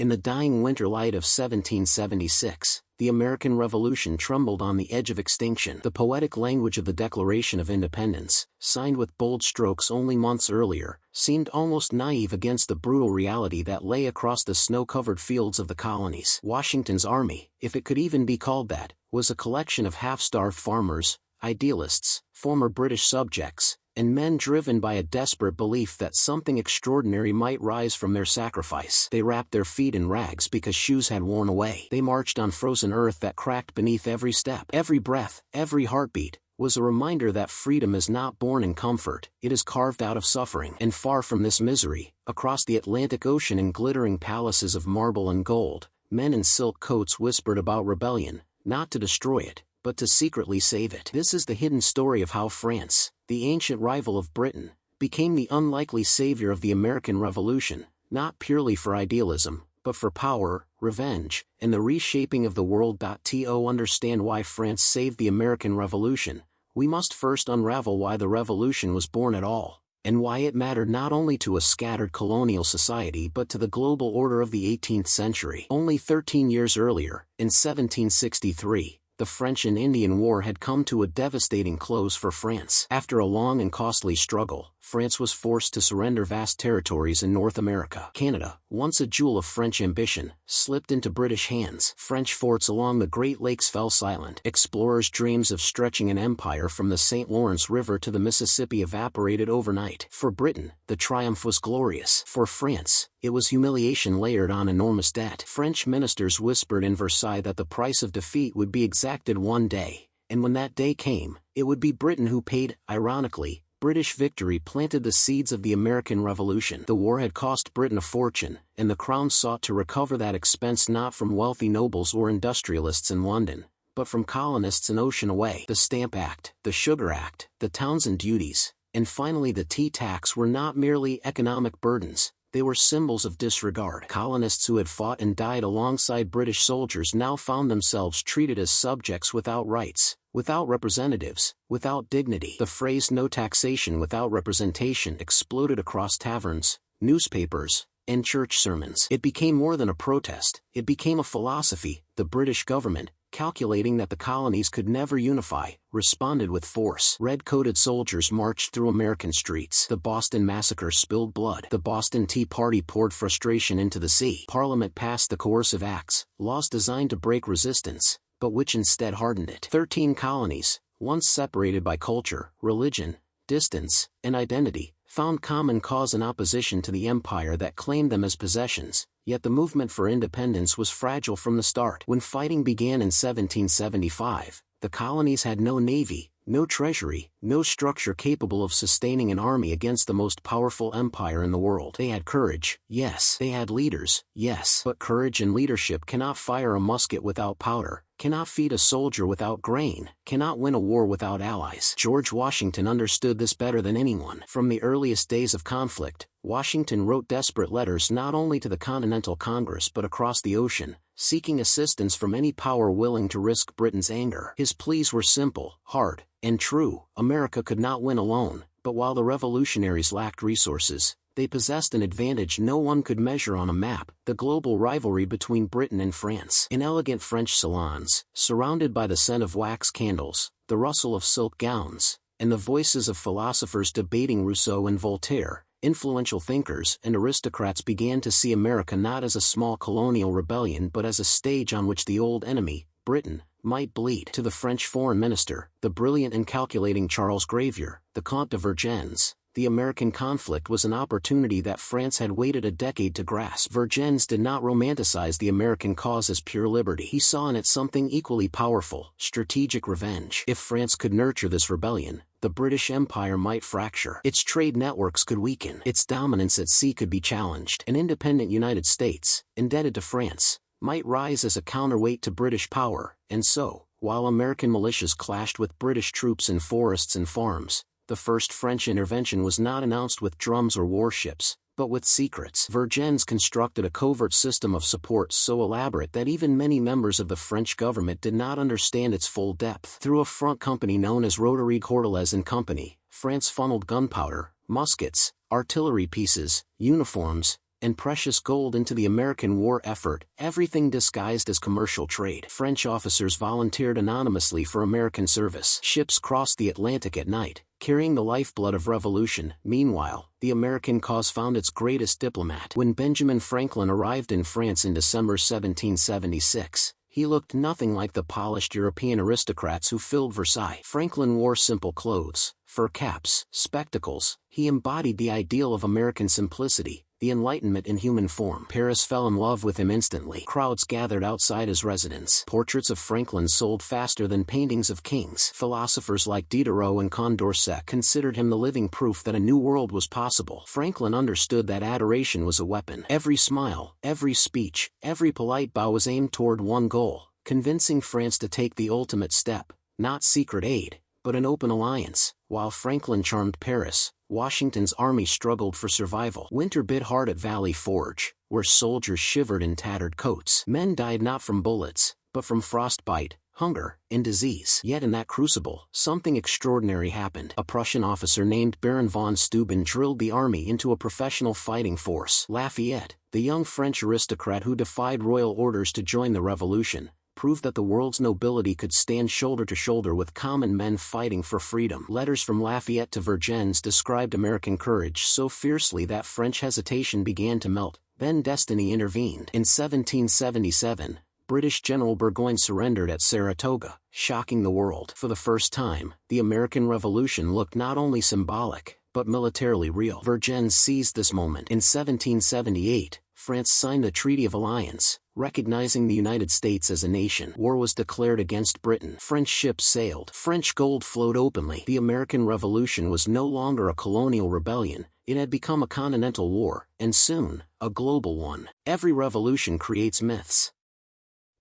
In the dying winter light of 1776, the American Revolution trembled on the edge of extinction. The poetic language of the Declaration of Independence, signed with bold strokes only months earlier, seemed almost naive against the brutal reality that lay across the snow-covered fields of the colonies. Washington's army, if it could even be called that, was a collection of half-starved farmers, idealists, former British subjects, and men driven by a desperate belief that something extraordinary might rise from their sacrifice. They wrapped their feet in rags because shoes had worn away. They marched on frozen earth that cracked beneath every step. Every breath, every heartbeat, was a reminder that freedom is not born in comfort, it is carved out of suffering. And far from this misery, across the Atlantic Ocean in glittering palaces of marble and gold, men in silk coats whispered about rebellion, not to destroy it, but to secretly save it. This is the hidden story of how France, the ancient rival of Britain, became the unlikely savior of the American Revolution, not purely for idealism, but for power, revenge, and the reshaping of the world. To understand why France saved the American Revolution, we must first unravel why the revolution was born at all, and why it mattered not only to a scattered colonial society but to the global order of the 18th century. Only 13 years earlier, in 1763, the French and Indian War had come to a devastating close for France. After a long and costly struggle, France was forced to surrender vast territories in North America. Canada, once a jewel of French ambition, slipped into British hands. French forts along the Great Lakes fell silent. Explorers' dreams of stretching an empire from the St. Lawrence River to the Mississippi evaporated overnight. For Britain, the triumph was glorious. For France, it was humiliation layered on enormous debt. French ministers whispered in Versailles that the price of defeat would be exacted one day, and when that day came, it would be Britain who paid. Ironically, British victory planted the seeds of the American Revolution. The war had cost Britain a fortune, and the Crown sought to recover that expense not from wealthy nobles or industrialists in London, but from colonists an ocean away. The Stamp Act, the Sugar Act, the Townshend duties, and finally the tea tax were not merely economic burdens, they were symbols of disregard. Colonists who had fought and died alongside British soldiers now found themselves treated as subjects without rights, without representatives, without dignity. The phrase "no taxation without representation" exploded across taverns, newspapers, and church sermons. It became more than a protest, it became a philosophy. The British government, calculating that the colonies could never unify, responded with force. Red-coated soldiers marched through American streets. The Boston Massacre spilled blood. The Boston Tea Party poured frustration into the sea. Parliament passed the coercive acts, laws designed to break resistance, but which instead hardened it. 13 colonies, once separated by culture, religion, distance, and identity, found common cause in opposition to the empire that claimed them as possessions. Yet the movement for independence was fragile from the start. When fighting began in 1775, the colonies had no navy, no treasury, no structure capable of sustaining an army against the most powerful empire in the world. They had courage, yes. They had leaders, yes. But courage and leadership cannot fire a musket without powder, cannot feed a soldier without grain, cannot win a war without allies. George Washington understood this better than anyone. From the earliest days of conflict, Washington wrote desperate letters not only to the Continental Congress but across the ocean, seeking assistance from any power willing to risk Britain's anger. His pleas were simple, hard, and true. America could not win alone, but while the revolutionaries lacked resources, they possessed an advantage no one could measure on a map: the global rivalry between Britain and France. In elegant French salons, surrounded by the scent of wax candles, the rustle of silk gowns, and the voices of philosophers debating Rousseau and Voltaire, influential thinkers and aristocrats began to see America not as a small colonial rebellion but as a stage on which the old enemy, Britain, might bleed. To the French foreign minister, the brilliant and calculating Charles Gravier, the Comte de Vergennes, the American conflict was an opportunity that France had waited a decade to grasp. Vergennes did not romanticize the American cause as pure liberty. He saw in it something equally powerful: strategic revenge. If France could nurture this rebellion, the British Empire might fracture. Its trade networks could weaken. Its dominance at sea could be challenged. An independent United States, indebted to France, might rise as a counterweight to British power. And so, while American militias clashed with British troops in forests and farms, the first French intervention was not announced with drums or warships, but with secrets. Vergennes constructed a covert system of support so elaborate that even many members of the French government did not understand its full depth. Through a front company known as Roderie Cordelez and Company, France funneled gunpowder, muskets, artillery pieces, uniforms, and precious gold into the American war effort, everything disguised as commercial trade. French officers volunteered anonymously for American service. Ships crossed the Atlantic at night, carrying the lifeblood of revolution. Meanwhile, the American cause found its greatest diplomat. When Benjamin Franklin arrived in France in December 1776, he looked nothing like the polished European aristocrats who filled Versailles. Franklin wore simple clothes, fur caps, spectacles. He embodied the ideal of American simplicity, the Enlightenment in human form. Paris fell in love with him instantly. Crowds gathered outside his residence. Portraits of Franklin sold faster than paintings of kings. Philosophers like Diderot and Condorcet considered him the living proof that a new world was possible. Franklin understood that adoration was a weapon. Every smile, every speech, every polite bow was aimed toward one goal: convincing France to take the ultimate step, not secret aid, but an open alliance. While Franklin charmed Paris, Washington's army struggled for survival. Winter bit hard at Valley Forge, where soldiers shivered in tattered coats. Men died not from bullets, but from frostbite, hunger, and disease. Yet in that crucible, something extraordinary happened. A Prussian officer named Baron von Steuben drilled the army into a professional fighting force. Lafayette, the young French aristocrat who defied royal orders to join the revolution, proved that the world's nobility could stand shoulder to shoulder with common men fighting for freedom. Letters from Lafayette to Vergennes described American courage so fiercely that French hesitation began to melt. Then destiny intervened. In 1777, British General Burgoyne surrendered at Saratoga, shocking the world. For the first time, the American Revolution looked not only symbolic, but militarily real. Vergennes seized this moment. In 1778, France signed the Treaty of Alliance, recognizing the United States as a nation. War was declared against Britain. French ships sailed. French gold flowed openly. The American Revolution was no longer a colonial rebellion. It had become a continental war, and soon, a global one. Every revolution creates myths.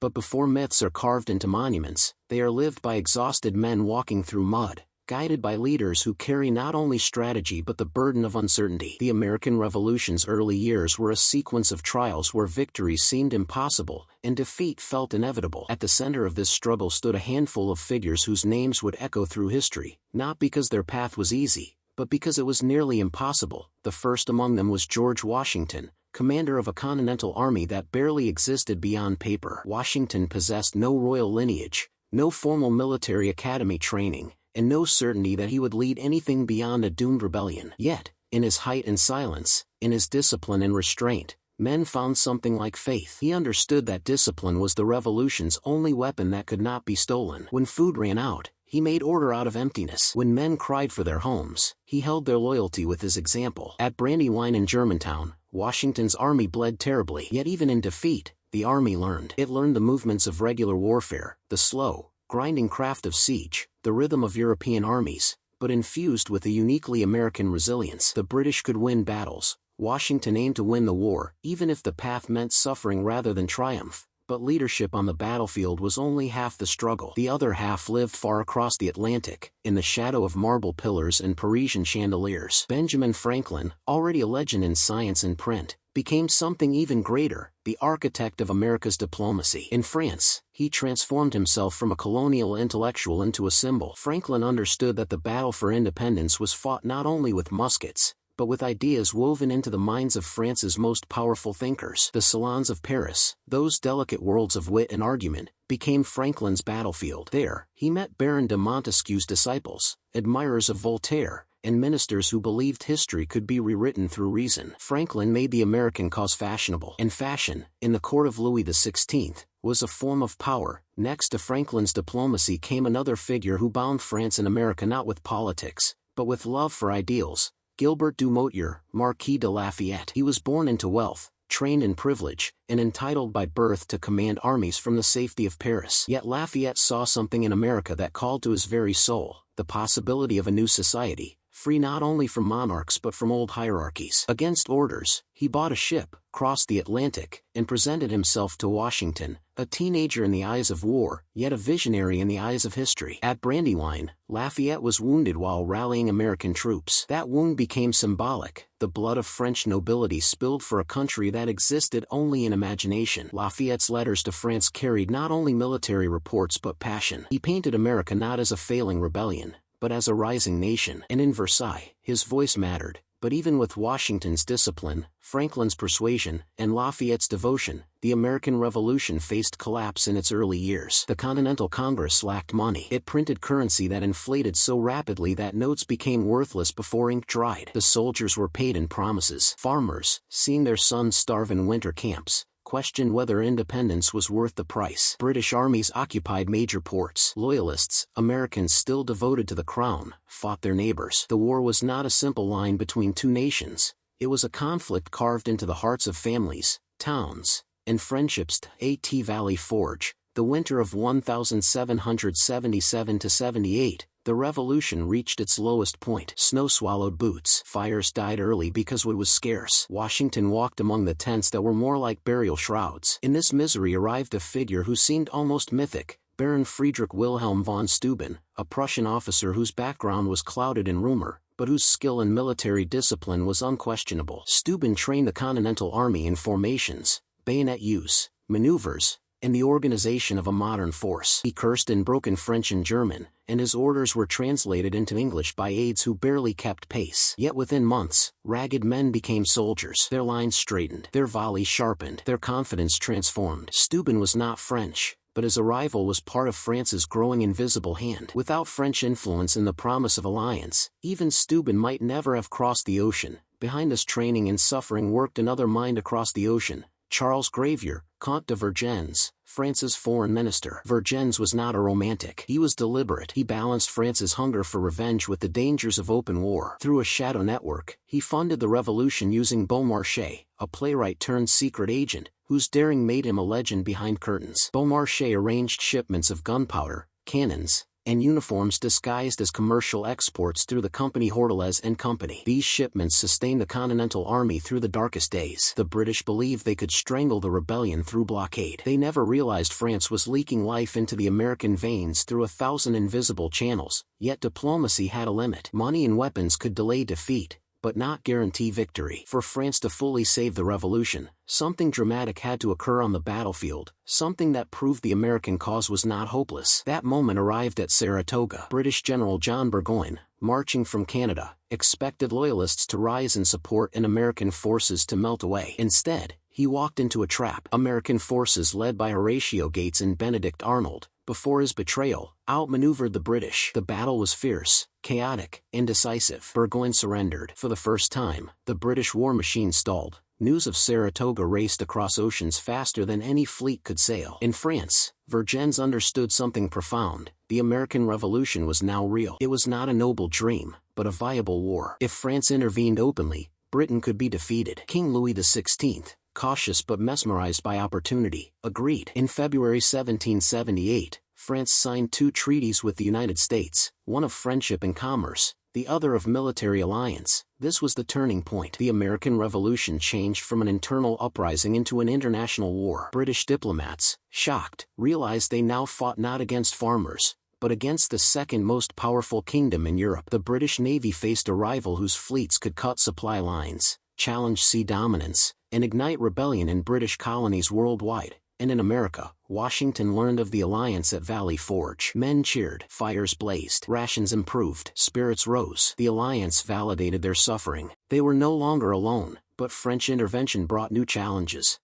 But before myths are carved into monuments, they are lived by exhausted men walking through mud, guided by leaders who carry not only strategy but the burden of uncertainty. The American Revolution's early years were a sequence of trials where victories seemed impossible, and defeat felt inevitable. At the center of this struggle stood a handful of figures whose names would echo through history, not because their path was easy, but because it was nearly impossible. The first among them was George Washington, commander of a continental army that barely existed beyond paper. Washington possessed no royal lineage, no formal military academy training, and no certainty that he would lead anything beyond a doomed rebellion. Yet, in his height and silence, in his discipline and restraint, men found something like faith. He understood that discipline was the revolution's only weapon that could not be stolen. When food ran out, he made order out of emptiness. When men cried for their homes, he held their loyalty with his example. At Brandywine and Germantown, Washington's army bled terribly. Yet even in defeat, the army learned. It learned the movements of regular warfare, the slow, grinding craft of siege, the rhythm of European armies, but infused with a uniquely American resilience. The British could win battles. Washington aimed to win the war, even if the path meant suffering rather than triumph. But leadership on the battlefield was only half the struggle. The other half lived far across the Atlantic, in the shadow of marble pillars and Parisian chandeliers. Benjamin Franklin, already a legend in science and print, became something even greater, the architect of America's diplomacy. In France, he transformed himself from a colonial intellectual into a symbol. Franklin understood that the battle for independence was fought not only with muskets, but with ideas woven into the minds of France's most powerful thinkers. The salons of Paris, those delicate worlds of wit and argument, became Franklin's battlefield. There, he met Baron de Montesquieu's disciples, admirers of Voltaire, and ministers who believed history could be rewritten through reason. Franklin made the American cause fashionable. And fashion, in the court of Louis XVI, was a form of power. Next to Franklin's diplomacy came another figure who bound France and America not with politics, but with love for ideals: Gilbert du Motier, Marquis de Lafayette. He was born into wealth, trained in privilege, and entitled by birth to command armies from the safety of Paris. Yet Lafayette saw something in America that called to his very soul: the possibility of a new society, free not only from monarchs but from old hierarchies. Against orders, he bought a ship, crossed the Atlantic, and presented himself to Washington, a teenager in the eyes of war, yet a visionary in the eyes of history. At Brandywine, Lafayette was wounded while rallying American troops. That wound became symbolic: the blood of French nobility spilled for a country that existed only in imagination. Lafayette's letters to France carried not only military reports but passion. He painted America not as a failing rebellion, but as a rising nation. And in Versailles, his voice mattered. But even with Washington's discipline, Franklin's persuasion, and Lafayette's devotion, the American Revolution faced collapse in its early years. The Continental Congress lacked money. It printed currency that inflated so rapidly that notes became worthless before ink dried. The soldiers were paid in promises. Farmers, seeing their sons starve in winter camps, questioned whether independence was worth the price. British armies occupied major ports. Loyalists, Americans still devoted to the crown, fought their neighbors. The war was not a simple line between two nations. It was a conflict carved into the hearts of families, towns, and friendships. At Valley Forge, the winter of 1777–78, the revolution reached its lowest point. Snow swallowed boots. Fires died early because wood was scarce. Washington walked among the tents that were more like burial shrouds. In this misery arrived a figure who seemed almost mythic, Baron Friedrich Wilhelm von Steuben, a Prussian officer whose background was clouded in rumor, but whose skill in military discipline was unquestionable. Steuben trained the Continental Army in formations, bayonet use, maneuvers, and the organization of a modern force. He cursed in broken French and German, and his orders were translated into English by aides who barely kept pace. Yet within months, ragged men became soldiers. Their lines straightened, their volleys sharpened, their confidence transformed. Steuben was not French, but his arrival was part of France's growing invisible hand. Without French influence and the promise of alliance, even Steuben might never have crossed the ocean. Behind this training and suffering worked another mind across the ocean, Charles Gravier, Comte de Vergennes, France's foreign minister. Vergennes was not a romantic. He was deliberate. He balanced France's hunger for revenge with the dangers of open war. Through a shadow network, he funded the revolution using Beaumarchais, a playwright turned secret agent, whose daring made him a legend behind curtains. Beaumarchais arranged shipments of gunpowder, cannons, and uniforms disguised as commercial exports through the company Hordelez and Company. These shipments sustained the Continental Army through the darkest days. The British believed they could strangle the rebellion through blockade. They never realized France was leaking life into the American veins through 1,000 invisible channels, yet diplomacy had a limit. Money and weapons could delay defeat, but not guarantee victory. For France to fully save the revolution, something dramatic had to occur on the battlefield, something that proved the American cause was not hopeless. That moment arrived at Saratoga. British General John Burgoyne, marching from Canada, expected loyalists to rise in support and American forces to melt away. Instead, he walked into a trap. American forces led by Horatio Gates and Benedict Arnold, before his betrayal, outmaneuvered the British. The battle was fierce, chaotic, and decisive. Burgoyne surrendered. For the first time, the British war machine stalled. News of Saratoga raced across oceans faster than any fleet could sail. In France, Vergennes understood something profound. The American Revolution was now real. It was not a noble dream, but a viable war. If France intervened openly, Britain could be defeated. King Louis XVI, cautious but mesmerized by opportunity, agreed. In February 1778, France signed two treaties with the United States, one of friendship and commerce, the other of military alliance. This was the turning point. The American Revolution changed from an internal uprising into an international war. British diplomats, shocked, realized they now fought not against farmers, but against the second most powerful kingdom in Europe. The British Navy faced a rival whose fleets could cut supply lines, challenge sea dominance, and ignite rebellion in British colonies worldwide. And in America, Washington learned of the alliance at Valley Forge. Men cheered, fires blazed, rations improved, spirits rose. The alliance validated their suffering. They were no longer alone, but French intervention brought new challenges.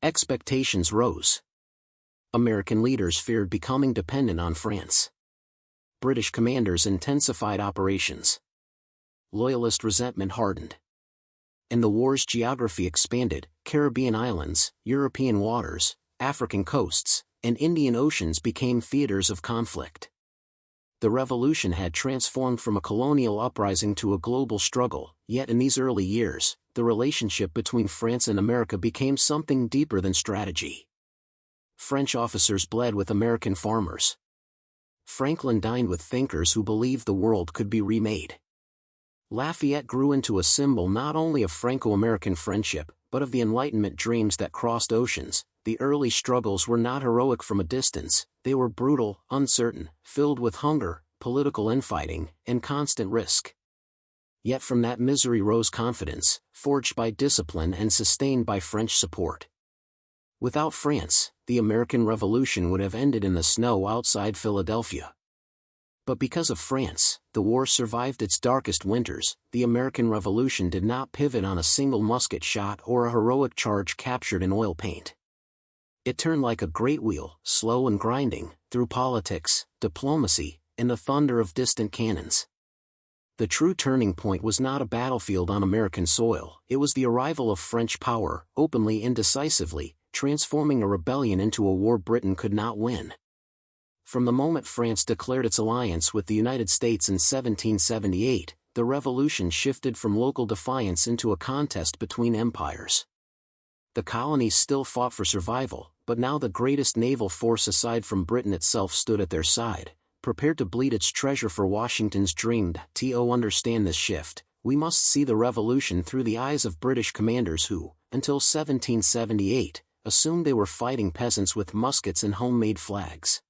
Expectations rose. American leaders feared becoming dependent on France. British commanders intensified operations. Loyalist resentment hardened. And the war's geography expanded. Caribbean islands, European waters, African coasts, and Indian oceans became theaters of conflict. The revolution had transformed from a colonial uprising to a global struggle, yet in these early years, the relationship between France and America became something deeper than strategy. French officers bled with American farmers. Franklin dined with thinkers who believed the world could be remade. Lafayette grew into a symbol not only of Franco-American friendship, but of the Enlightenment dreams that crossed oceans. The early struggles were not heroic from a distance, they were brutal, uncertain, filled with hunger, political infighting, and constant risk. Yet from that misery rose confidence, forged by discipline and sustained by French support. Without France, the American Revolution would have ended in the snow outside Philadelphia. But because of France, the war survived its darkest winters. The American Revolution did not pivot on a single musket shot or a heroic charge captured in oil paint. It turned like a great wheel, slow and grinding, through politics, diplomacy, and the thunder of distant cannons. The true turning point was not a battlefield on American soil, it was the arrival of French power, openly and decisively, transforming a rebellion into a war Britain could not win. From the moment France declared its alliance with the United States in 1778, the revolution shifted from local defiance into a contest between empires. The colonies still fought for survival, but now the greatest naval force aside from Britain itself stood at their side, prepared to bleed its treasure for Washington's dream. To understand this shift, we must see the revolution through the eyes of British commanders who, until 1778, assumed they were fighting peasants with muskets and homemade flags.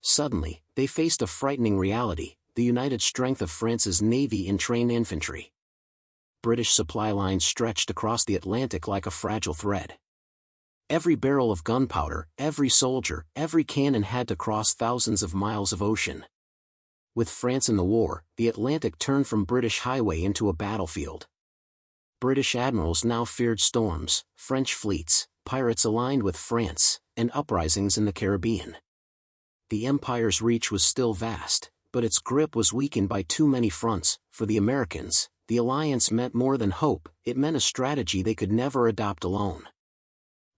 Suddenly, they faced a frightening reality: the united strength of France's navy and trained infantry. British supply lines stretched across the Atlantic like a fragile thread. Every barrel of gunpowder, every soldier, every cannon had to cross thousands of miles of ocean. With France in the war, the Atlantic turned from British highway into a battlefield. British admirals now feared storms, French fleets, pirates aligned with France, and uprisings in the Caribbean. The empire's reach was still vast, but its grip was weakened by too many fronts. For the Americans, the alliance meant more than hope, it meant a strategy they could never adopt alone.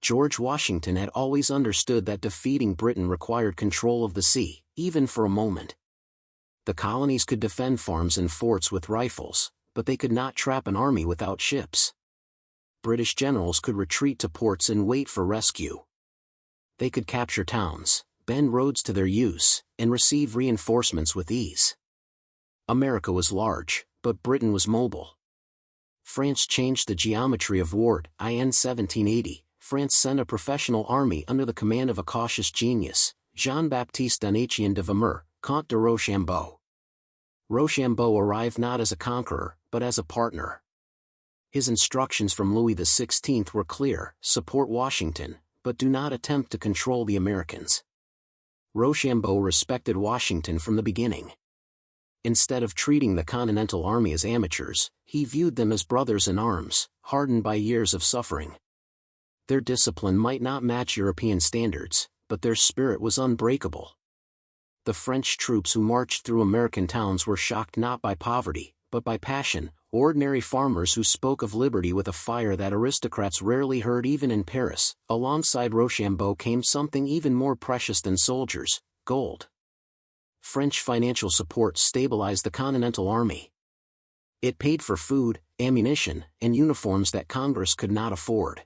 George Washington had always understood that defeating Britain required control of the sea, even for a moment. The colonies could defend farms and forts with rifles, but they could not trap an army without ships. British generals could retreat to ports and wait for rescue. They could capture towns, bend roads to their use, and receive reinforcements with ease. America was large, but Britain was mobile. France changed the geometry of war. In 1780, France sent a professional army under the command of a cautious genius, Jean-Baptiste Donatien de Vimeur, Comte de Rochambeau. Rochambeau arrived not as a conqueror, but as a partner. His instructions from Louis XVI were clear: support Washington, but do not attempt to control the Americans. Rochambeau respected Washington from the beginning. Instead of treating the Continental Army as amateurs, he viewed them as brothers in arms, hardened by years of suffering. Their discipline might not match European standards, but their spirit was unbreakable. The French troops who marched through American towns were shocked not by poverty, but by passion, ordinary farmers who spoke of liberty with a fire that aristocrats rarely heard even in Paris. Alongside Rochambeau came something even more precious than soldiers: gold. French financial support stabilized the Continental Army. It paid for food, ammunition, and uniforms that Congress could not afford.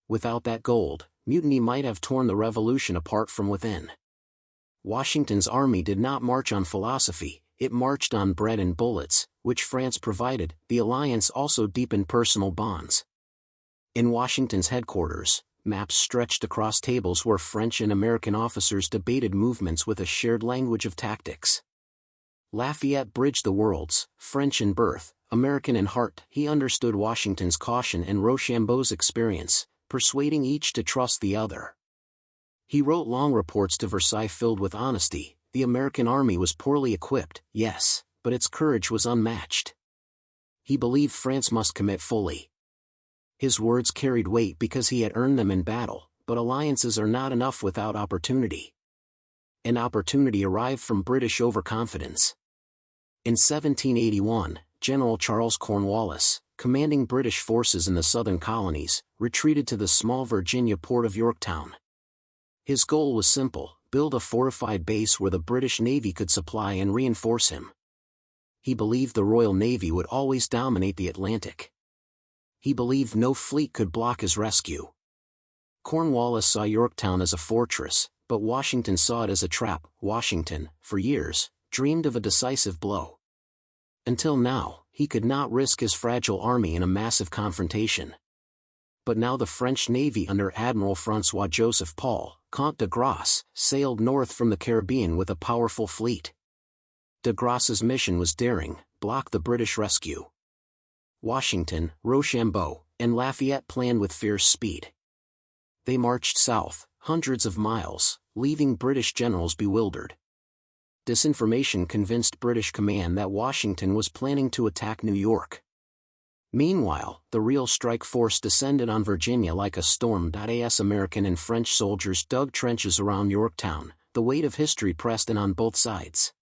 Without that gold, mutiny might have torn the revolution apart from within. Washington's army did not march on philosophy, it marched on bread and bullets, which France provided. The alliance also deepened personal bonds. In Washington's headquarters, maps stretched across tables where French and American officers debated movements with a shared language of tactics. Lafayette bridged the worlds, French in birth, American in heart. He understood Washington's caution and Rochambeau's experience, persuading each to trust the other. He wrote long reports to Versailles filled with honesty. The American army was poorly equipped, yes, but its courage was unmatched. He believed France must commit fully. His words carried weight because he had earned them in battle, but alliances are not enough without opportunity. An opportunity arrived from British overconfidence. In 1781, General Charles Cornwallis, commanding British forces in the southern colonies, retreated to the small Virginia port of Yorktown. His goal was simple: build a fortified base where the British Navy could supply and reinforce him. He believed the Royal Navy would always dominate the Atlantic. He believed no fleet could block his rescue. Cornwallis saw Yorktown as a fortress, but Washington saw it as a trap. Washington, for years, dreamed of a decisive blow. Until now, he could not risk his fragile army in a massive confrontation. But now the French Navy under Admiral François-Joseph Paul, Comte de Grasse, sailed north from the Caribbean with a powerful fleet. De Grasse's mission was daring: block the British rescue. Washington, Rochambeau, and Lafayette planned with fierce speed. They marched south, hundreds of miles, leaving British generals bewildered. Disinformation convinced British command that Washington was planning to attack New York. Meanwhile, the real strike force descended on Virginia like a storm. As American and French soldiers dug trenches around Yorktown, the weight of history pressed in on both sides.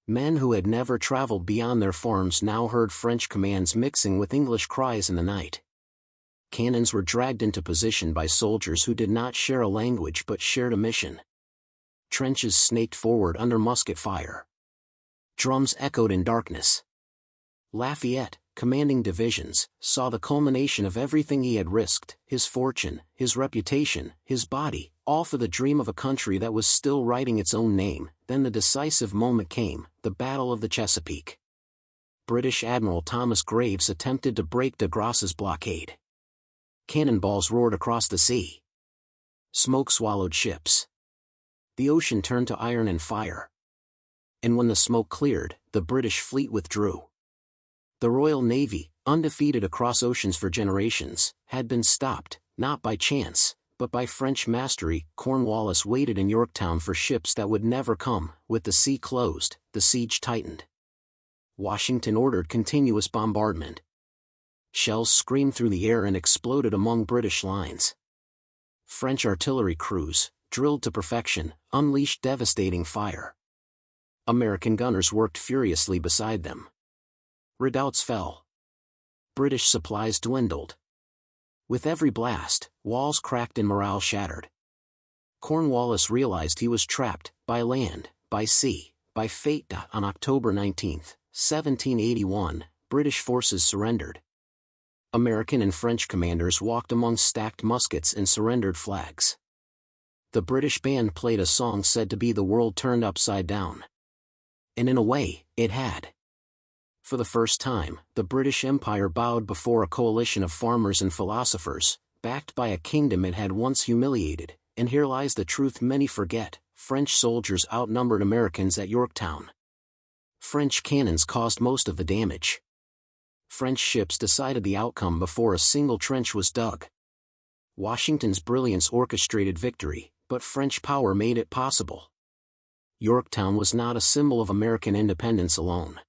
Men who had never traveled beyond their farms now heard French commands mixing with English cries in the night. Cannons were dragged into position by soldiers who did not share a language but shared a mission. Trenches snaked forward under musket fire. Drums echoed in darkness. Lafayette, commanding divisions, saw the culmination of everything he had risked, his fortune, his reputation, his body, all for the dream of a country that was still writing its own name. Then the decisive moment came, the Battle of the Chesapeake. British Admiral Thomas Graves attempted to break de Grasse's blockade. Cannonballs roared across the sea. Smoke swallowed ships. The ocean turned to iron and fire. And when the smoke cleared, the British fleet withdrew. The Royal Navy, undefeated across oceans for generations, had been stopped, not by chance, but by French mastery. Cornwallis waited in Yorktown for ships that would never come. With the sea closed, the siege tightened. Washington ordered continuous bombardment. Shells screamed through the air and exploded among British lines. French artillery crews, drilled to perfection, unleashed devastating fire. American gunners worked furiously beside them. Redoubts fell. British supplies dwindled. With every blast, walls cracked and morale shattered. Cornwallis realized he was trapped, by land, by sea, by fate. On October 19, 1781, British forces surrendered. American and French commanders walked among stacked muskets and surrendered flags. The British band played a song said to be "The World Turned Upside Down." And in a way, it had. For the first time, the British Empire bowed before a coalition of farmers and philosophers, backed by a kingdom it had once humiliated. And here lies the truth many forget: French soldiers outnumbered Americans at Yorktown. French cannons caused most of the damage. French ships decided the outcome before a single trench was dug. Washington's brilliance orchestrated victory, but French power made it possible. Yorktown was not a symbol of American independence alone.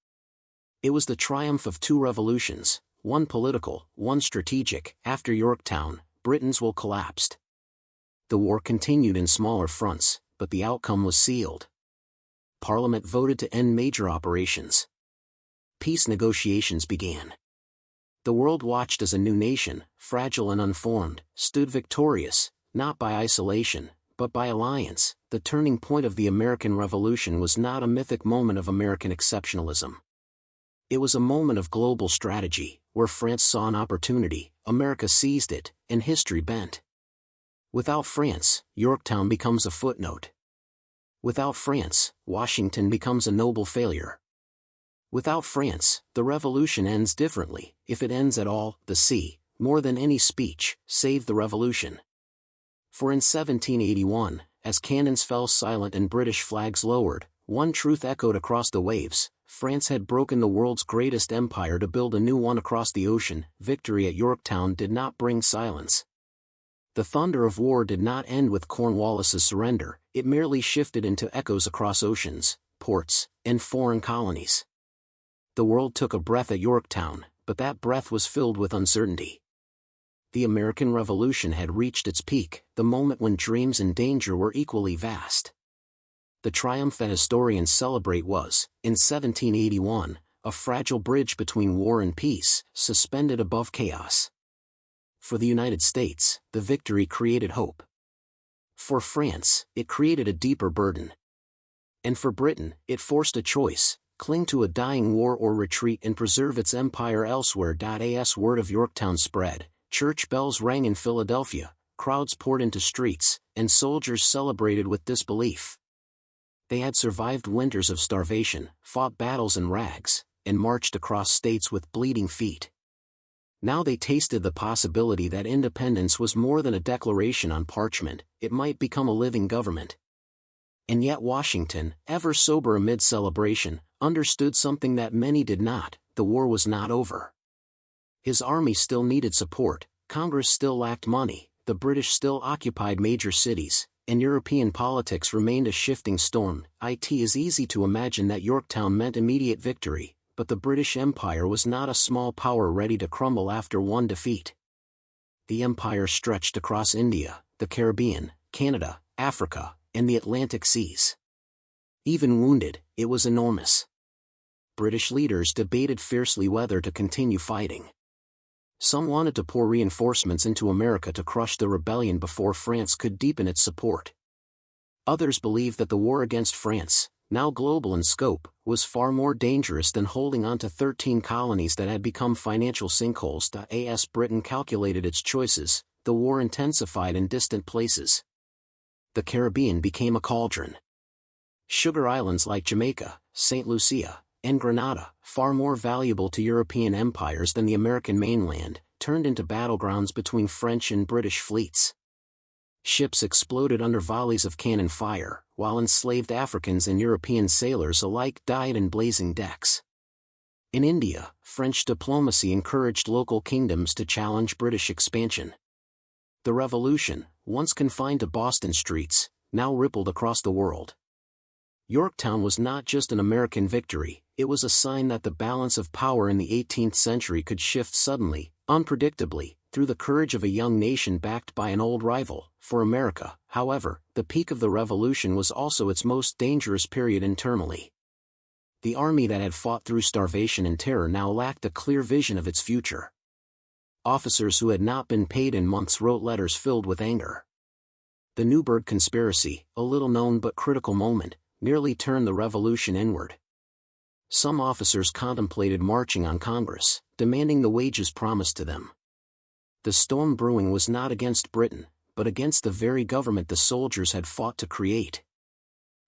It was the triumph of two revolutions, one political, one strategic. After Yorktown, Britain's will collapsed. The war continued in smaller fronts, but the outcome was sealed. Parliament voted to end major operations. Peace negotiations began. The world watched as a new nation, fragile and unformed, stood victorious, not by isolation, but by alliance. The turning point of the American Revolution was not a mythic moment of American exceptionalism. It was a moment of global strategy, where France saw an opportunity, America seized it, and history bent. Without France, Yorktown becomes a footnote. Without France, Washington becomes a noble failure. Without France, the revolution ends differently, if it ends at all. The sea, more than any speech, saved the revolution. For in 1781, as cannons fell silent and British flags lowered, one truth echoed across the waves: France had broken the world's greatest empire to build a new one across the ocean. Victory at Yorktown did not bring silence. The thunder of war did not end with Cornwallis's surrender, it merely shifted into echoes across oceans, ports, and foreign colonies. The world took a breath at Yorktown, but that breath was filled with uncertainty. The American Revolution had reached its peak, the moment when dreams and danger were equally vast. The triumph that historians celebrate was, in 1781, a fragile bridge between war and peace, suspended above chaos. For the United States, the victory created hope. For France, it created a deeper burden. And for Britain, it forced a choice: cling to a dying war or retreat and preserve its empire elsewhere. As word of Yorktown spread, church bells rang in Philadelphia, crowds poured into streets, and soldiers celebrated with disbelief. They had survived winters of starvation, fought battles in rags, and marched across states with bleeding feet. Now they tasted the possibility that independence was more than a declaration on parchment, it might become a living government. And yet Washington, ever sober amid celebration, understood something that many did not: the war was not over. His army still needed support, Congress still lacked money, the British still occupied major cities, and European politics remained a shifting storm. It is easy to imagine that Yorktown meant immediate victory, but the British Empire was not a small power ready to crumble after one defeat. The empire stretched across India, the Caribbean, Canada, Africa, and the Atlantic seas. Even wounded, it was enormous. British leaders debated fiercely whether to continue fighting. Some wanted to pour reinforcements into America to crush the rebellion before France could deepen its support. Others believed that the war against France, now global in scope, was far more dangerous than holding on to 13 colonies that had become financial sinkholes. As Britain calculated its choices, the war intensified in distant places. The Caribbean became a cauldron. Sugar islands like Jamaica, St. Lucia, and Grenada, far more valuable to European empires than the American mainland, turned into battlegrounds between French and British fleets. Ships exploded under volleys of cannon fire, while enslaved Africans and European sailors alike died in blazing decks. In India, French diplomacy encouraged local kingdoms to challenge British expansion. The revolution, once confined to Boston streets, now rippled across the world. Yorktown was not just an American victory, it was a sign that the balance of power in the 18th century could shift suddenly, unpredictably, through the courage of a young nation backed by an old rival. For America, however, the peak of the revolution was also its most dangerous period internally. The army that had fought through starvation and terror now lacked a clear vision of its future. Officers who had not been paid in months wrote letters filled with anger. The Newburgh Conspiracy, a little-known but critical moment, nearly turned the revolution inward. Some officers contemplated marching on Congress, demanding the wages promised to them. The storm brewing was not against Britain, but against the very government the soldiers had fought to create.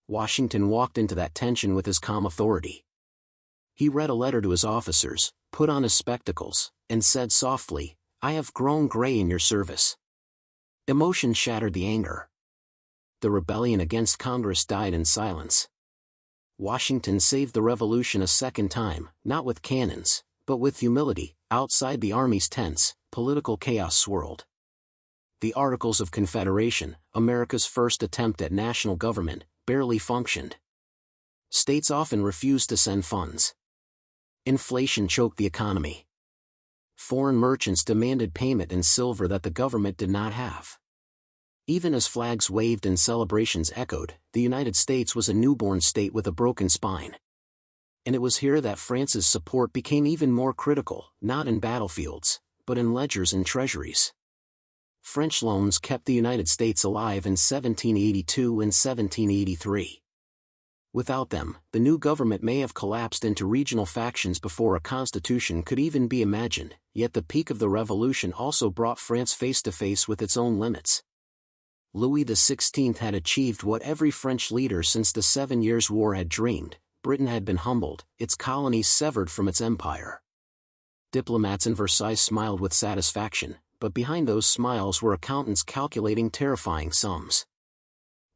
Washington walked into that tension with his calm authority. He read a letter to his officers, put on his spectacles, and said softly, "I have grown gray in your service." Emotion shattered the anger. The rebellion against Congress died in silence. Washington saved the revolution a second time, not with cannons, but with humility. Outside the army's tents, political chaos swirled. The Articles of Confederation, America's first attempt at national government, barely functioned. States often refused to send funds. Inflation choked the economy. Foreign merchants demanded payment in silver that the government did not have. Even as flags waved and celebrations echoed, the United States was a newborn state with a broken spine. And it was here that France's support became even more critical, not in battlefields, but in ledgers and treasuries. French loans kept the United States alive in 1782 and 1783. Without them, the new government may have collapsed into regional factions before a constitution could even be imagined, yet the peak of the revolution also brought France face to face with its own limits. Louis XVI had achieved what every French leader since the 7 Years' War had dreamed. Britain had been humbled, its colonies severed from its empire. Diplomats in Versailles smiled with satisfaction, but behind those smiles were accountants calculating terrifying sums.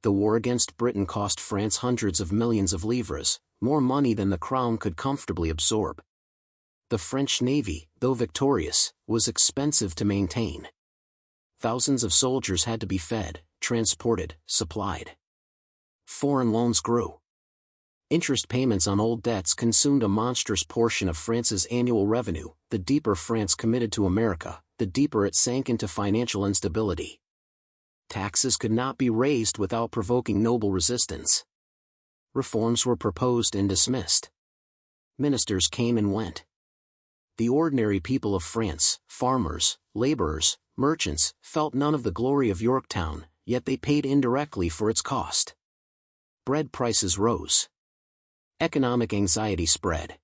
The war against Britain cost France hundreds of millions of livres, more money than the crown could comfortably absorb. The French navy, though victorious, was expensive to maintain. Thousands of soldiers had to be fed, transported, supplied. Foreign loans grew. Interest payments on old debts consumed a monstrous portion of France's annual revenue. The deeper France committed to America, the deeper it sank into financial instability. Taxes could not be raised without provoking noble resistance. Reforms were proposed and dismissed. Ministers came and went. The ordinary people of France, farmers, laborers, merchants, felt none of the glory of Yorktown, yet they paid indirectly for its cost. Bread prices rose. Economic anxiety spread.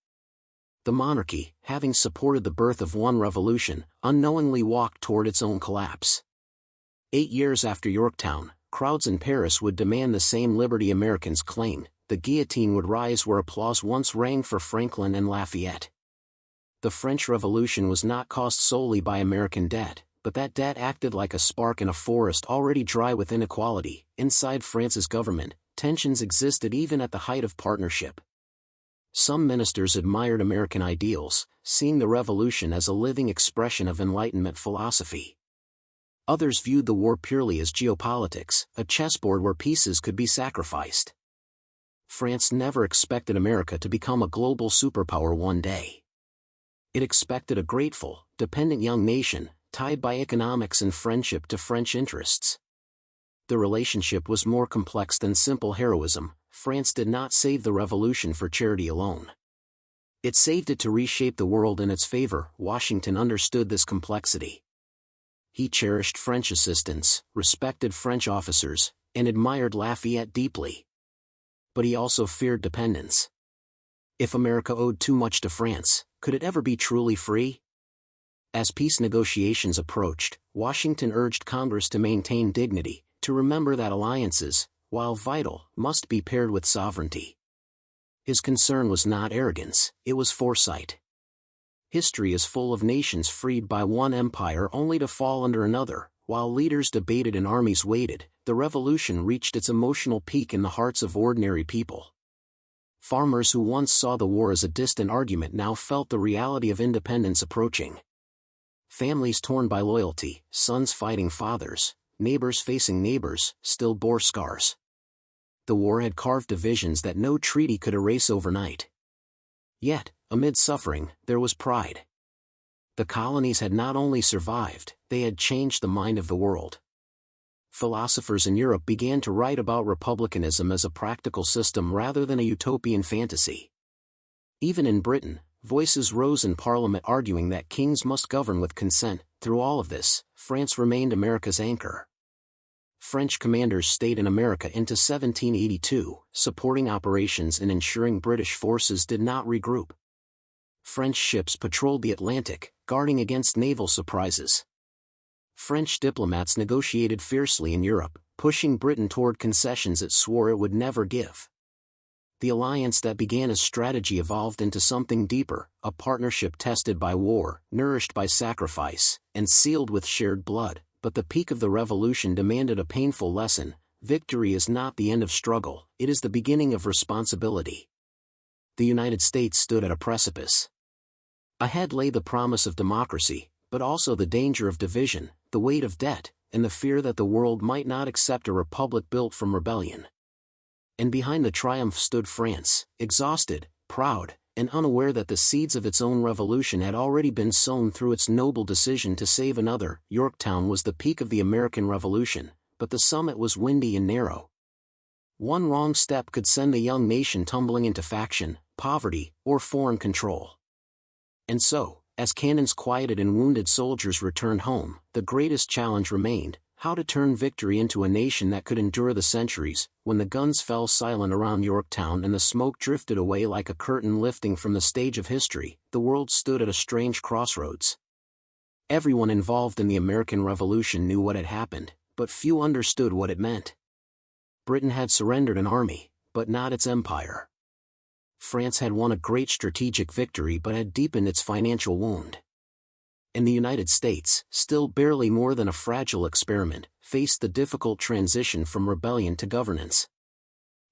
The monarchy, having supported the birth of one revolution, unknowingly walked toward its own collapse. 8 years after Yorktown, crowds in Paris would demand the same liberty Americans claimed. The guillotine would rise where applause once rang for Franklin and Lafayette. The French Revolution was not caused solely by American debt, but that debt acted like a spark in a forest already dry with inequality. Inside France's government, tensions existed even at the height of partnership. Some ministers admired American ideals, seeing the revolution as a living expression of Enlightenment philosophy. Others viewed the war purely as geopolitics, a chessboard where pieces could be sacrificed. France never expected America to become a global superpower one day. It expected a grateful, dependent young nation, tied by economics and friendship to French interests. The relationship was more complex than simple heroism. France did not save the revolution for charity alone. It saved it to reshape the world in its favor. Washington understood this complexity. He cherished French assistance, respected French officers, and admired Lafayette deeply. But he also feared dependence. If America owed too much to France, could it ever be truly free? As peace negotiations approached, Washington urged Congress to maintain dignity, to remember that alliances, while vital, must be paired with sovereignty. His concern was not arrogance, it was foresight. History is full of nations freed by one empire only to fall under another. While leaders debated and armies waited, the revolution reached its emotional peak in the hearts of ordinary people. Farmers who once saw the war as a distant argument now felt the reality of independence approaching. Families torn by loyalty, sons fighting fathers, neighbors facing neighbors, still bore scars. The war had carved divisions that no treaty could erase overnight. Yet, amid suffering, there was pride. The colonies had not only survived, they had changed the mind of the world. Philosophers in Europe began to write about republicanism as a practical system rather than a utopian fantasy. Even in Britain, voices rose in Parliament arguing that kings must govern with consent. Through all of this, France remained America's anchor. French commanders stayed in America into 1782, supporting operations and ensuring British forces did not regroup. French ships patrolled the Atlantic, guarding against naval surprises. French diplomats negotiated fiercely in Europe, pushing Britain toward concessions it swore it would never give. The alliance that began as strategy evolved into something deeper, a partnership tested by war, nourished by sacrifice, and sealed with shared blood. But the peak of the revolution demanded a painful lesson: victory is not the end of struggle, it is the beginning of responsibility. The United States stood at a precipice. Ahead lay the promise of democracy, but also the danger of division, the weight of debt, and the fear that the world might not accept a republic built from rebellion. And behind the triumph stood France, exhausted, proud, and unaware that the seeds of its own revolution had already been sown through its noble decision to save another. Yorktown was the peak of the American Revolution, but the summit was windy and narrow. One wrong step could send the young nation tumbling into faction, poverty, or foreign control. And so, as cannons quieted and wounded soldiers returned home, the greatest challenge remained: how to turn victory into a nation that could endure the centuries. When the guns fell silent around Yorktown and the smoke drifted away like a curtain lifting from the stage of history, the world stood at a strange crossroads. Everyone involved in the American Revolution knew what had happened, but few understood what it meant. Britain had surrendered an army, but not its empire. France had won a great strategic victory but had deepened its financial wound. And the United States, still barely more than a fragile experiment, faced the difficult transition from rebellion to governance.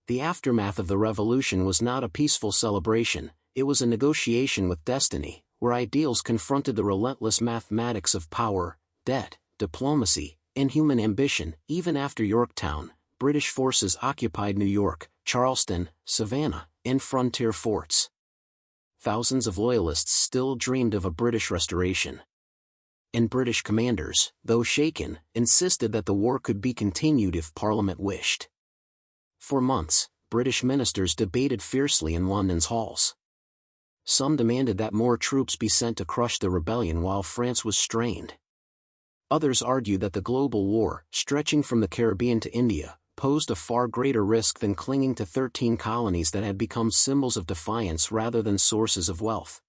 The aftermath of the revolution was not a peaceful celebration, it was a negotiation with destiny, where ideals confronted the relentless mathematics of power, debt, diplomacy, and human ambition. Even after Yorktown, British forces occupied New York, Charleston, Savannah, and frontier forts. Thousands of loyalists still dreamed of a British restoration. And British commanders, though shaken, insisted that the war could be continued if Parliament wished. For months, British ministers debated fiercely in London's halls. Some demanded that more troops be sent to crush the rebellion while France was strained. Others argued that the global war, stretching from the Caribbean to India, posed a far greater risk than clinging to 13 colonies that had become symbols of defiance rather than sources of wealth.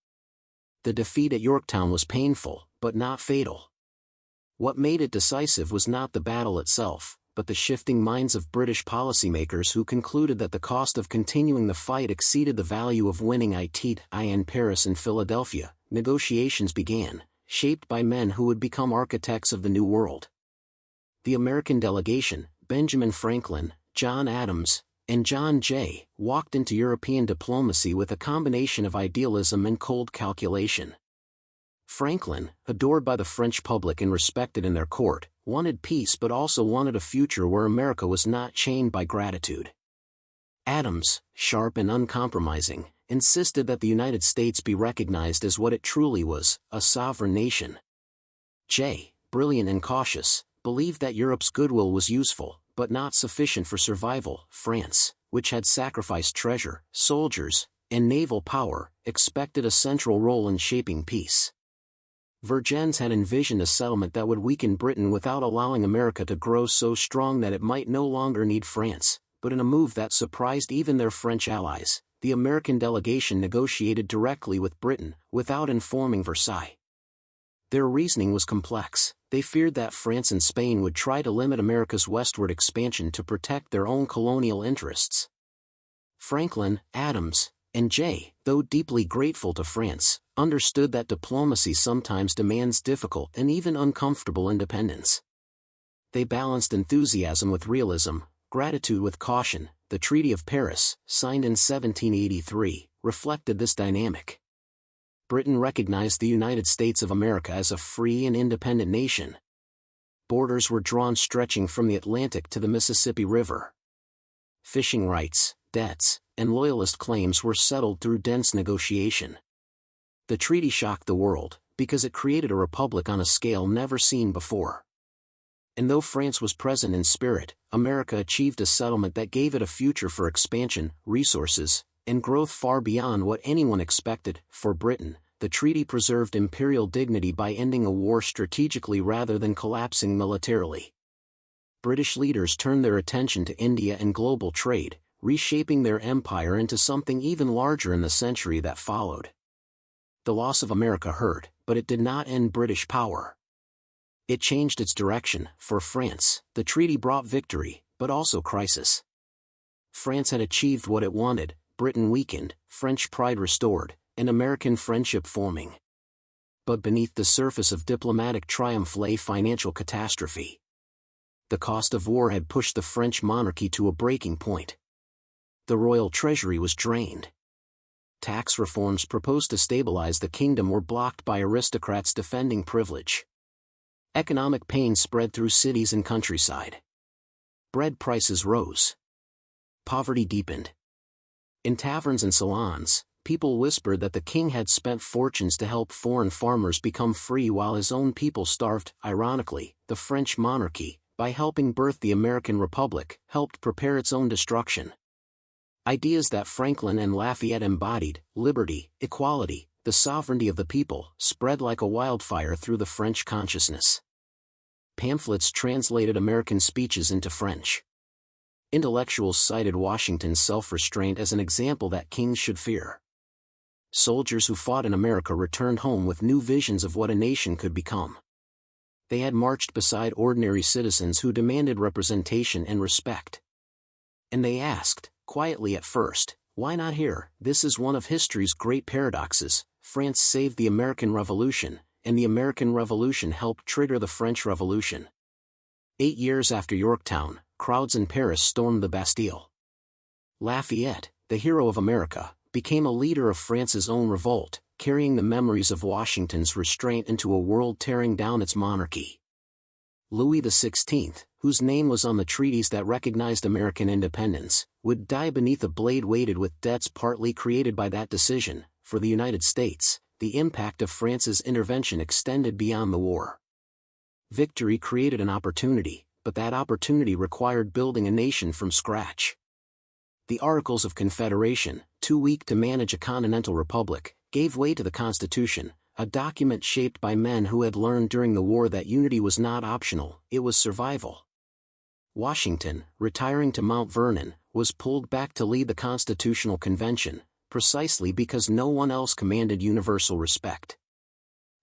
The defeat at Yorktown was painful, but not fatal. What made it decisive was not the battle itself, but the shifting minds of British policymakers who concluded that the cost of continuing the fight exceeded the value of winning it. In Paris and Philadelphia, negotiations began, shaped by men who would become architects of the New World. The American delegation, Benjamin Franklin, John Adams, and John Jay, walked into European diplomacy with a combination of idealism and cold calculation. Franklin, adored by the French public and respected in their court, wanted peace but also wanted a future where America was not chained by gratitude. Adams, sharp and uncompromising, insisted that the United States be recognized as what it truly was, a sovereign nation. Jay, brilliant and cautious, believed that Europe's goodwill was useful, but not sufficient for survival. France, which had sacrificed treasure, soldiers, and naval power, expected a central role in shaping peace. Vergennes had envisioned a settlement that would weaken Britain without allowing America to grow so strong that it might no longer need France, but in a move that surprised even their French allies, the American delegation negotiated directly with Britain, without informing Versailles. Their reasoning was complex. They feared that France and Spain would try to limit America's westward expansion to protect their own colonial interests. Franklin, Adams, and Jay, though deeply grateful to France, understood that diplomacy sometimes demands difficult and even uncomfortable independence. They balanced enthusiasm with realism, gratitude with caution. The Treaty of Paris, signed in 1783, reflected this dynamic. Britain recognized the United States of America as a free and independent nation. Borders were drawn stretching from the Atlantic to the Mississippi River. Fishing rights, debts, and loyalist claims were settled through dense negotiation. The treaty shocked the world, because it created a republic on a scale never seen before. And though France was present in spirit, America achieved a settlement that gave it a future for expansion, resources, and growth far beyond what anyone expected. For Britain, the treaty preserved imperial dignity by ending a war strategically rather than collapsing militarily. British leaders turned their attention to India and global trade, reshaping their empire into something even larger in the century that followed. The loss of America hurt, but it did not end British power. It changed its direction. For France, the treaty brought victory, but also crisis. France had achieved what it wanted, Britain weakened, French pride restored, and American friendship forming. But beneath the surface of diplomatic triumph lay financial catastrophe. The cost of war had pushed the French monarchy to a breaking point. The royal treasury was drained. Tax reforms proposed to stabilize the kingdom were blocked by aristocrats defending privilege. Economic pain spread through cities and countryside. Bread prices rose. Poverty deepened. In taverns and salons, people whispered that the king had spent fortunes to help foreign farmers become free while his own people starved. Ironically, the French monarchy, by helping birth the American Republic, helped prepare its own destruction. Ideas that Franklin and Lafayette embodied, liberty, equality, the sovereignty of the people, spread like a wildfire through the French consciousness. Pamphlets translated American speeches into French. Intellectuals cited Washington's self-restraint as an example that kings should fear. Soldiers who fought in America returned home with new visions of what a nation could become. They had marched beside ordinary citizens who demanded representation and respect. And they asked, quietly at first, why not here? This is one of history's great paradoxes. France saved the American Revolution, and the American Revolution helped trigger the French Revolution. 8 years after Yorktown, crowds in Paris stormed the Bastille. Lafayette, the hero of America, became a leader of France's own revolt, carrying the memories of Washington's restraint into a world tearing down its monarchy. Louis XVI, whose name was on the treaties that recognized American independence, would die beneath a blade weighted with debts partly created by that decision. For the United States, the impact of France's intervention extended beyond the war. Victory created an opportunity, but that opportunity required building a nation from scratch. The Articles of Confederation, too weak to manage a continental republic, gave way to the Constitution, a document shaped by men who had learned during the war that unity was not optional, it was survival. Washington, retiring to Mount Vernon, was pulled back to lead the Constitutional Convention, precisely because no one else commanded universal respect.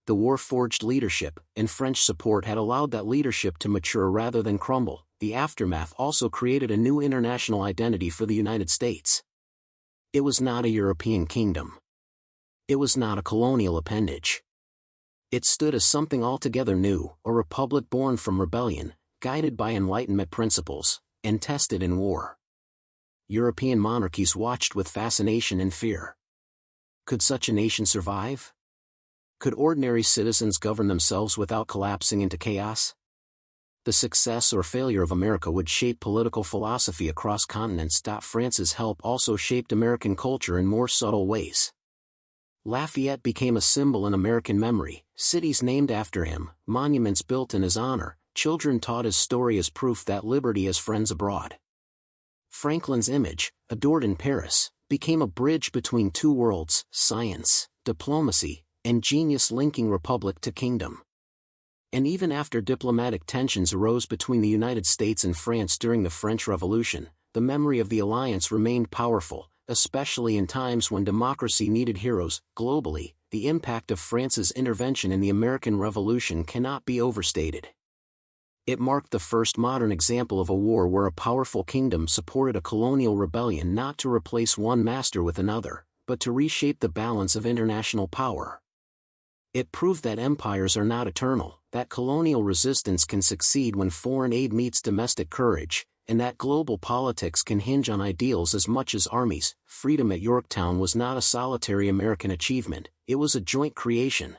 The war forged leadership, and French support had allowed that leadership to mature rather than crumble. The aftermath also created a new international identity for the United States. It was not a European kingdom. It was not a colonial appendage. It stood as something altogether new, a republic born from rebellion, guided by Enlightenment principles, and tested in war. European monarchies watched with fascination and fear. Could such a nation survive? Could ordinary citizens govern themselves without collapsing into chaos? The success or failure of America would shape political philosophy across continents. France's help also shaped American culture in more subtle ways. Lafayette became a symbol in American memory, cities named after him, monuments built in his honor, children taught his story as proof that liberty has friends abroad. Franklin's image, adored in Paris, became a bridge between two worlds, science, diplomacy, and genius, linking republic to kingdom. And even after diplomatic tensions arose between the United States and France during the French Revolution, the memory of the alliance remained powerful, especially in times when democracy needed heroes. Globally, the impact of France's intervention in the American Revolution cannot be overstated. It marked the first modern example of a war where a powerful kingdom supported a colonial rebellion not to replace one master with another, but to reshape the balance of international power. It proved that empires are not eternal, that colonial resistance can succeed when foreign aid meets domestic courage, and that global politics can hinge on ideals as much as armies. Freedom at Yorktown was not a solitary American achievement, it was a joint creation.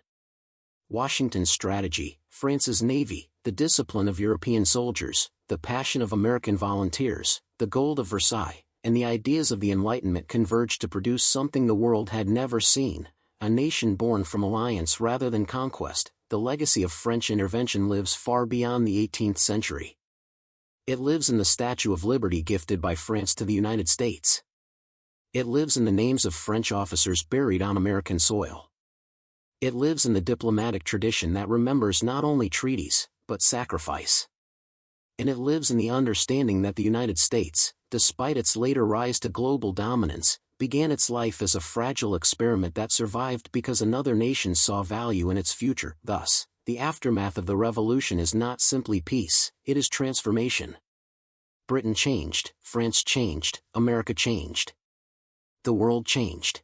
Washington's strategy, France's navy, the discipline of European soldiers, the passion of American volunteers, the gold of Versailles, and the ideas of the Enlightenment converged to produce something the world had never seen, a nation born from alliance rather than conquest. The legacy of French intervention lives far beyond the 18th century. It lives in the Statue of Liberty gifted by France to the United States. It lives in the names of French officers buried on American soil. It lives in the diplomatic tradition that remembers not only treaties, but sacrifice. And it lives in the understanding that the United States, despite its later rise to global dominance, began its life as a fragile experiment that survived because another nation saw value in its future. Thus, the aftermath of the revolution is not simply peace, it is transformation. Britain changed, France changed, America changed. The world changed.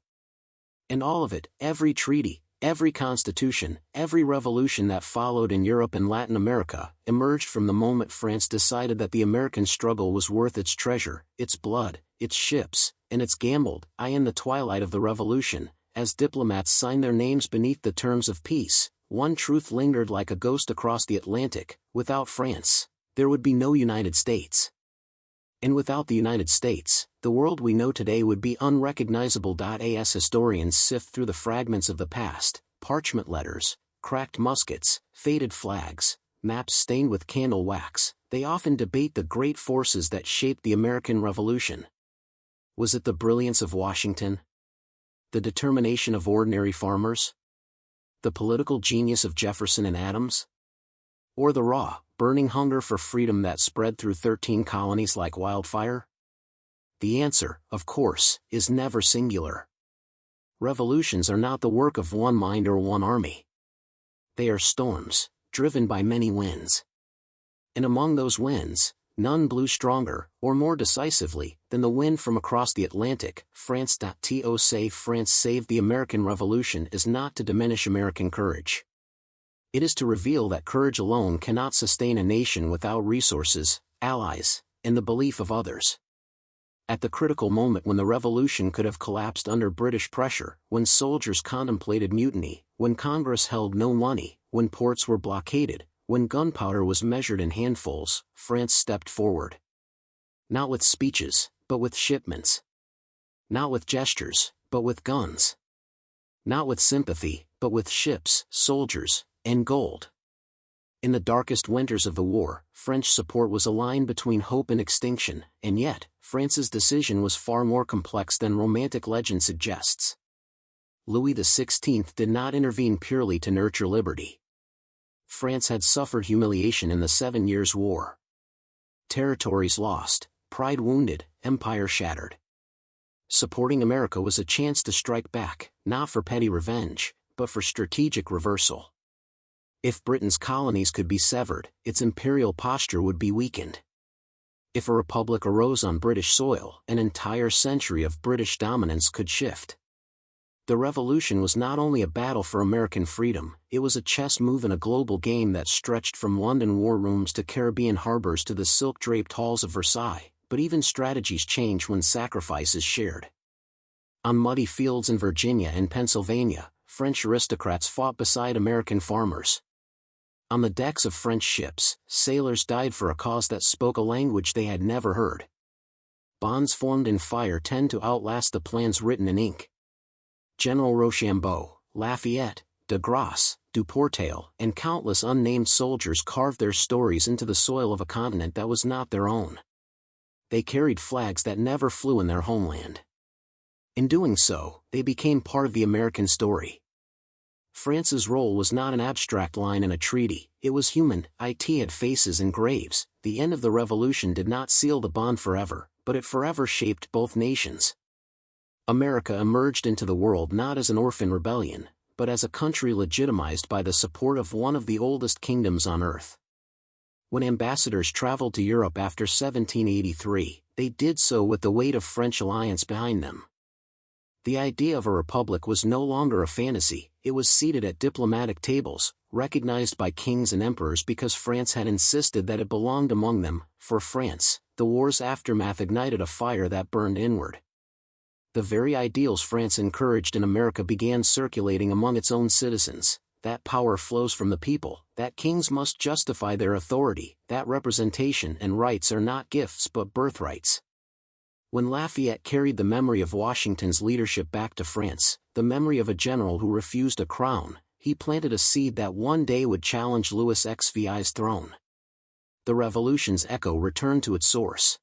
And all of it, every treaty, every constitution, every revolution that followed in Europe and Latin America, emerged from the moment France decided that the American struggle was worth its treasure, its blood, its ships, and its gambled. In the twilight of the revolution, as diplomats signed their names beneath the terms of peace, one truth lingered like a ghost across the Atlantic: without France, there would be no United States. And without the United States, the world we know today would be unrecognizable. As historians sift through the fragments of the past, parchment letters, cracked muskets, faded flags, maps stained with candle wax, they often debate the great forces that shaped the American Revolution. Was it the brilliance of Washington? The determination of ordinary farmers? The political genius of Jefferson and Adams? Or the raw, burning hunger for freedom that spread through 13 colonies like wildfire? The answer, of course, is never singular. Revolutions are not the work of one mind or one army. They are storms, driven by many winds. And among those winds, none blew stronger, or more decisively, than the wind from across the Atlantic. France. To say France saved the American Revolution is not to diminish American courage. It is to reveal that courage alone cannot sustain a nation without resources, allies, and the belief of others. At the critical moment when the revolution could have collapsed under British pressure, when soldiers contemplated mutiny, when Congress held no money, when ports were blockaded, when gunpowder was measured in handfuls, France stepped forward. Not with speeches, but with shipments. Not with gestures, but with guns. Not with sympathy, but with ships, soldiers, and gold. In the darkest winters of the war, French support was a line between hope and extinction, and yet, France's decision was far more complex than romantic legend suggests. Louis XVI did not intervene purely to nurture liberty. France had suffered humiliation in the 7 Years' War. Territories lost, pride wounded, empire shattered. Supporting America was a chance to strike back, not for petty revenge, but for strategic reversal. If Britain's colonies could be severed, its imperial posture would be weakened. If a republic arose on British soil, an entire century of British dominance could shift. The revolution was not only a battle for American freedom, it was a chess move in a global game that stretched from London war rooms to Caribbean harbors to the silk-draped halls of Versailles, but even strategies change when sacrifice is shared. On muddy fields in Virginia and Pennsylvania, French aristocrats fought beside American farmers. On the decks of French ships, sailors died for a cause that spoke a language they had never heard. Bonds formed in fire tend to outlast the plans written in ink. General Rochambeau, Lafayette, de Grasse, Duportail, and countless unnamed soldiers carved their stories into the soil of a continent that was not their own. They carried flags that never flew in their homeland. In doing so, they became part of the American story. France's role was not an abstract line in a treaty, it was human. It had faces and graves. The end of the revolution did not seal the bond forever, but it forever shaped both nations. America emerged into the world not as an orphan rebellion, but as a country legitimized by the support of one of the oldest kingdoms on earth. When ambassadors traveled to Europe after 1783, they did so with the weight of French alliance behind them. The idea of a republic was no longer a fantasy, it was seated at diplomatic tables, recognized by kings and emperors because France had insisted that it belonged among them. For France, the war's aftermath ignited a fire that burned inward. The very ideals France encouraged in America began circulating among its own citizens. That power flows from the people, that kings must justify their authority, that representation and rights are not gifts but birthrights. When Lafayette carried the memory of Washington's leadership back to France, the memory of a general who refused a crown, he planted a seed that one day would challenge Louis XVI's throne. The Revolution's echo returned to its source.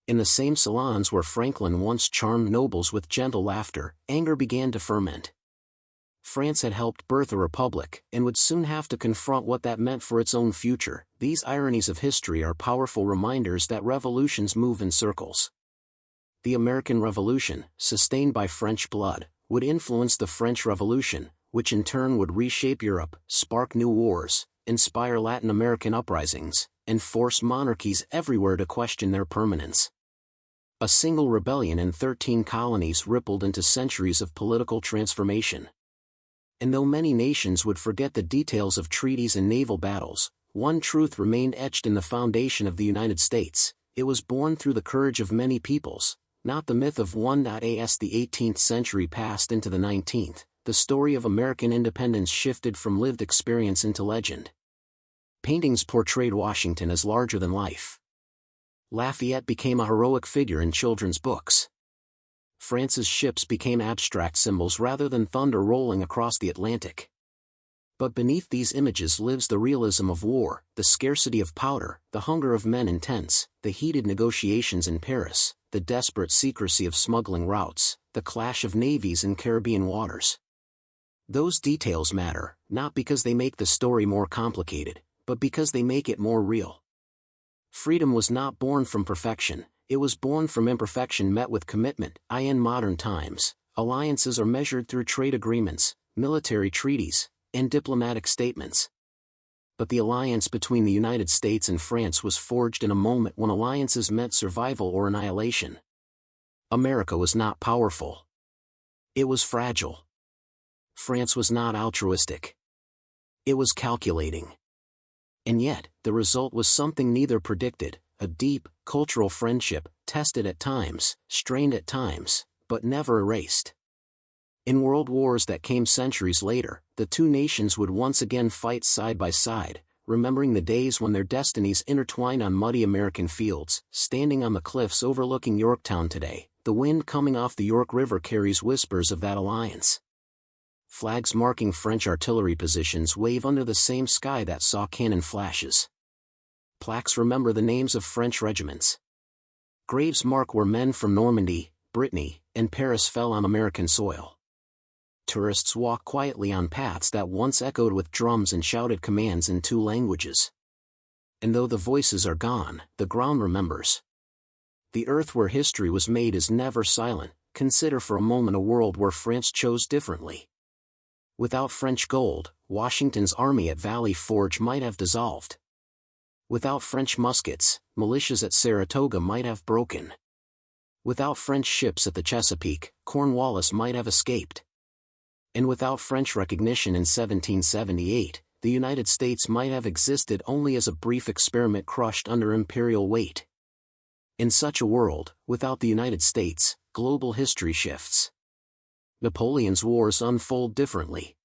In the same salons where Franklin once charmed nobles with gentle laughter, anger began to ferment. France had helped birth a republic, and would soon have to confront what that meant for its own future. These ironies of history are powerful reminders that revolutions move in circles. The American Revolution, sustained by French blood, would influence the French Revolution, which in turn would reshape Europe, spark new wars, inspire Latin American uprisings, and force monarchies everywhere to question their permanence. A single rebellion in 13 colonies rippled into centuries of political transformation. And though many nations would forget the details of treaties and naval battles, one truth remained etched in the foundation of the United States: it was born through the courage of many peoples, not the myth of one. As the 18th century passed into the 19th, the story of American independence shifted from lived experience into legend. Paintings portrayed Washington as larger than life. Lafayette became a heroic figure in children's books. France's ships became abstract symbols rather than thunder rolling across the Atlantic. But beneath these images lives the realism of war, the scarcity of powder, the hunger of men in tents, the heated negotiations in Paris, the desperate secrecy of smuggling routes, the clash of navies in Caribbean waters. Those details matter, not because they make the story more complicated, but because they make it more real. Freedom was not born from perfection, it was born from imperfection met with commitment. In modern times, alliances are measured through trade agreements, military treaties, and diplomatic statements. But the alliance between the United States and France was forged in a moment when alliances meant survival or annihilation. America was not powerful. It was fragile. France was not altruistic. It was calculating. And yet, the result was something neither predicted: a deep, cultural friendship, tested at times, strained at times, but never erased. In world wars that came centuries later, the two nations would once again fight side by side, remembering the days when their destinies intertwined on muddy American fields. Standing on the cliffs overlooking Yorktown today, the wind coming off the York River carries whispers of that alliance. Flags marking French artillery positions wave under the same sky that saw cannon flashes. Plaques remember the names of French regiments. Graves mark where men from Normandy, Brittany, and Paris fell on American soil. Tourists walk quietly on paths that once echoed with drums and shouted commands in two languages. And though the voices are gone, the ground remembers. The earth where history was made is never silent. Consider for a moment a world where France chose differently. Without French gold, Washington's army at Valley Forge might have dissolved. Without French muskets, militias at Saratoga might have broken. Without French ships at the Chesapeake, Cornwallis might have escaped. And without French recognition in 1778, the United States might have existed only as a brief experiment crushed under imperial weight. In such a world, without the United States, global history shifts. Napoleon's wars unfold differently.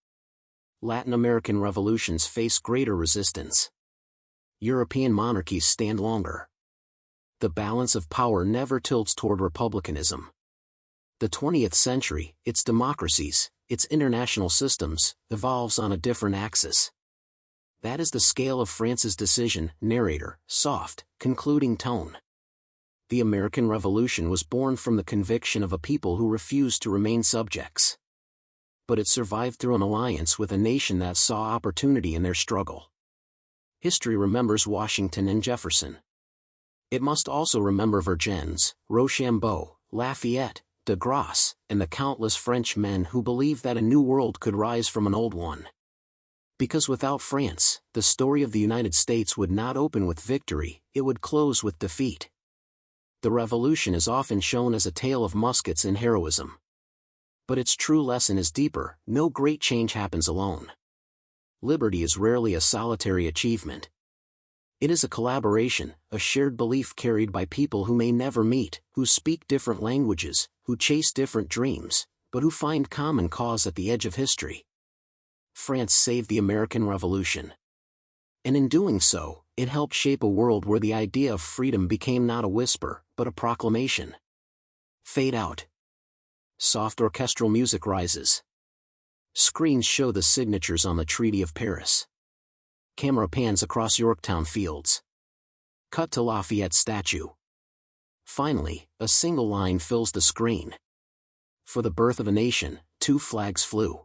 Latin American revolutions face greater resistance. European monarchies stand longer. The balance of power never tilts toward republicanism. The 20th century, its democracies, its international systems, evolves on a different axis. That is the scale of France's decision, narrator, soft, concluding tone. The American Revolution was born from the conviction of a people who refused to remain subjects. But it survived through an alliance with a nation that saw opportunity in their struggle. History remembers Washington and Jefferson. It must also remember Vergennes, Rochambeau, Lafayette, de Grasse, and the countless French men who believed that a new world could rise from an old one. Because without France, the story of the United States would not open with victory, it would close with defeat. The Revolution is often shown as a tale of muskets and heroism. But its true lesson is deeper: no great change happens alone. Liberty is rarely a solitary achievement. It is a collaboration, a shared belief carried by people who may never meet, who speak different languages, who chase different dreams, but who find common cause at the edge of history. France saved the American Revolution. And in doing so, it helped shape a world where the idea of freedom became not a whisper, but a proclamation. Fade out. Soft orchestral music rises. Screens show the signatures on the Treaty of Paris. Camera pans across Yorktown fields. Cut to Lafayette's statue. Finally, a single line fills the screen. For the birth of a nation, two flags flew.